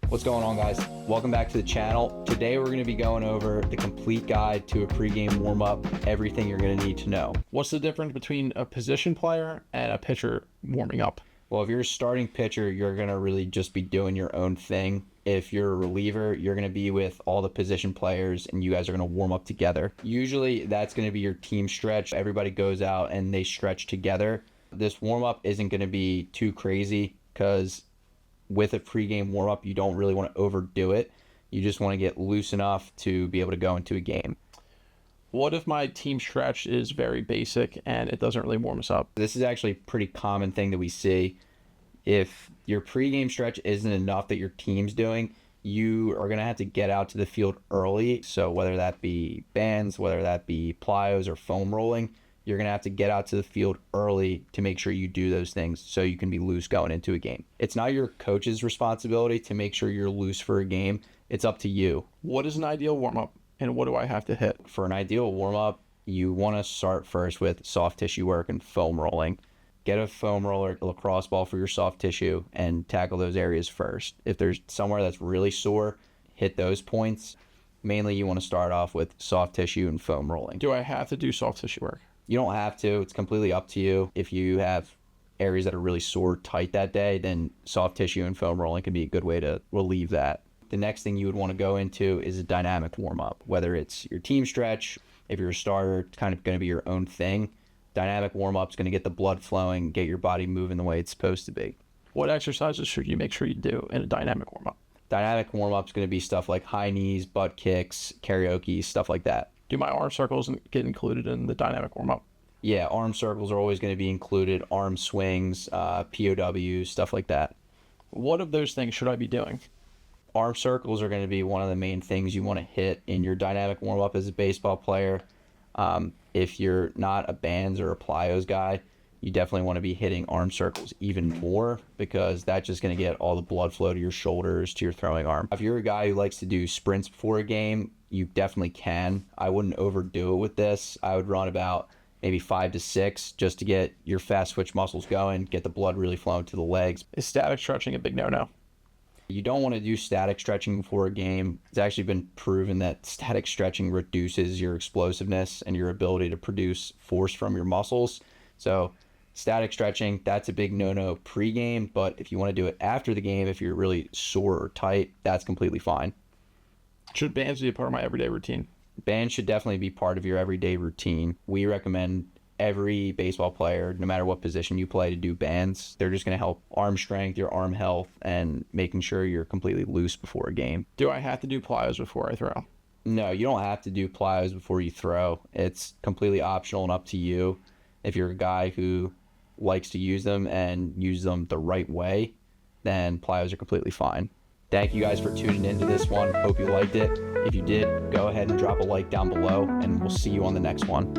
What's going on, guys? Welcome back to the channel. Today we're going to be going over the complete guide to a pregame warm-up, everything you're going to need to know. What's the difference between a position player and a pitcher warming up? Well, if you're a starting pitcher, you're going to really just be doing your own thing. If you're a reliever, you're going to be with all the position players and you guys are going to warm up together. Usually that's going to be your team stretch. Everybody goes out and they stretch together. This warm-up isn't going to be too crazy because with a pregame warm-up, you don't really want to overdo it. You just want to get loose enough to be able to go into a game. What if my team stretch is very basic and it doesn't really warm us up? This is actually a pretty common thing that we see. If your pregame stretch isn't enough that your team's doing, you are going to have to get out to the field early. So whether that be bands, whether that be plyos or foam rolling, you're going to have to get out to the field early to make sure you do those things so you can be loose going into a game. It's not your coach's responsibility to make sure you're loose for a game. It's up to you. What is an ideal warm-up and what do I have to hit? For an ideal warm-up, you want to start first with soft tissue work and foam rolling. Get a foam roller, a lacrosse ball for your soft tissue and tackle those areas first. If there's somewhere that's really sore, hit those points. Mainly you want to start off with soft tissue and foam rolling. Do I have to do soft tissue work? You don't have to. It's completely up to you. If you have areas that are really sore tight that day, then soft tissue and foam rolling can be a good way to relieve that. The next thing you would want to go into is a dynamic warm-up, whether it's your team stretch. If you're a starter, it's kind of going to be your own thing. Dynamic warm-up is going to get the blood flowing, get your body moving the way it's supposed to be. What exercises should you make sure you do in a dynamic warm-up? Dynamic warm-up is going to be stuff like high knees, butt kicks, karaoke, stuff like that. Do my arm circles get included in the dynamic warm-up? Yeah, arm circles are always going to be included, arm swings, POWs, stuff like that. What of those things should I be doing? Arm circles are going to be one of the main things you want to hit in your dynamic warm-up as a baseball player. If you're not a bands or a plyos guy, you definitely want to be hitting arm circles even more because that's just going to get all the blood flow to your shoulders, to your throwing arm. If you're a guy who likes to do sprints before a game, you definitely can. I wouldn't overdo it with this. I would run about maybe 5 to 6 just to get your fast twitch muscles going, get the blood really flowing to the legs. Is static stretching a big no-no? You don't want to do static stretching before a game. It's actually been proven that static stretching reduces your explosiveness and your ability to produce force from your muscles. So static stretching, that's a big no-no pre-game, but if you want to do it after the game, if you're really sore or tight, that's completely fine. Should bands be a part of my everyday routine? Bands should definitely be part of your everyday routine. We recommend every baseball player, no matter what position you play, to do bands. They're just going to help arm strength, your arm health, and making sure you're completely loose before a game. Do I have to do plyos before I throw? No, you don't have to do plyos before you throw. It's completely optional and up to you. If you're a guy who likes to use them and use them the right way, then plyos are completely fine. Thank you guys for tuning into this one. Hope you liked it. If you did, go ahead and drop a like down below, and we'll see you on the next one.